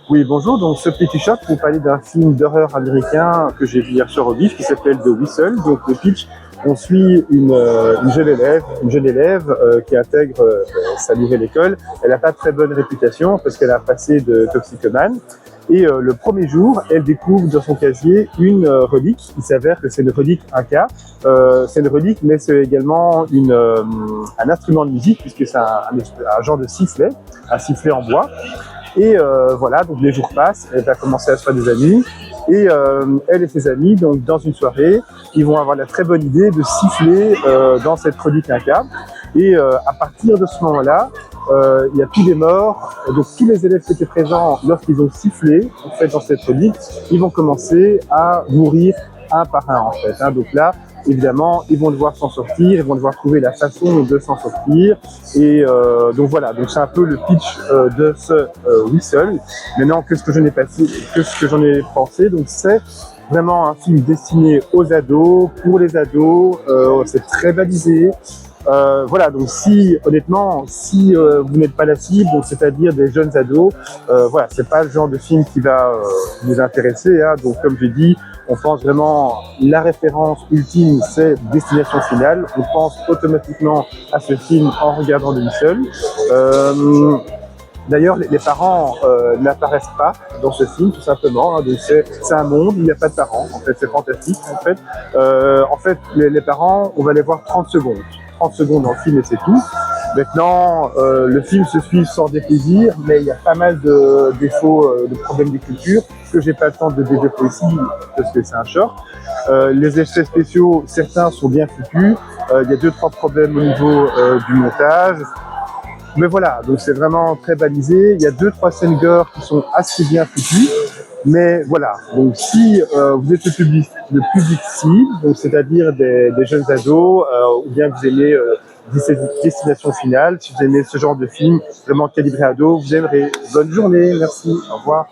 Oui, bonjour. Donc, ce petit shot pour parler d'un film d'horreur américain que j'ai vu hier soir au BIF qui s'appelle The Whistle. Donc, le pitch, on suit une jeune élève qui intègre sa nouvelle école. Elle n'a pas de très bonne réputation parce qu'elle a un passé de toxicomane. Et le premier jour, elle découvre dans son casier une relique. Il s'avère que c'est une relique Inca. C'est une relique, mais c'est également un instrument de musique puisque c'est un genre de sifflet, un sifflet en bois. Et voilà, donc les jours passent, elle va commencer à se faire des amis. Et elle et ses amis, donc dans une soirée, ils vont avoir la très bonne idée de siffler dans cette relique Inca. Et à partir de ce moment-là, il y a tous les morts. Donc tous les élèves qui étaient présents lorsqu'ils ont sifflé, en fait, dans cette relique, ils vont commencer à mourir un par un, en fait. Hein. Donc là, évidemment, ils vont devoir s'en sortir, ils vont devoir trouver la façon de s'en sortir. Et donc voilà, donc c'est un peu le pitch de ce Whistle. Maintenant, qu'est-ce que j'en ai pensé? Donc c'est vraiment un film destiné aux ados, pour les ados. C'est très balisé. Voilà, donc honnêtement, si vous n'êtes pas la cible, donc c'est-à-dire des jeunes ados, voilà, c'est pas le genre de film qui va vous intéresser. Hein. Donc comme je dis, on pense vraiment la référence ultime, c'est Destination Finale. On pense automatiquement à ce film en regardant The Whistle. D'ailleurs, les parents n'apparaissent pas dans ce film, tout simplement. Hein, donc c'est un monde où il n'y a pas de parents. En fait, c'est fantastique. En fait, les parents, on va les voir 30 secondes. 30 secondes dans le film et c'est tout. Maintenant, le film se suit sans déplaisir, mais il y a pas mal de défauts, de problèmes d'écriture que j'ai pas le temps de développer ici parce que c'est un short. Les effets spéciaux, certains sont bien foutus. Il y a 2-3 problèmes au niveau du montage. Mais voilà, donc c'est vraiment très balisé. Il y a 2-3 scènes gore qui sont assez bien foutues. Mais voilà, donc si vous êtes le public cible, donc c'est-à-dire des jeunes ados, ou bien vous aimez Destination Finale, si vous aimez ce genre de film vraiment calibré ado, vous aimerez. Bonne journée, merci, au revoir.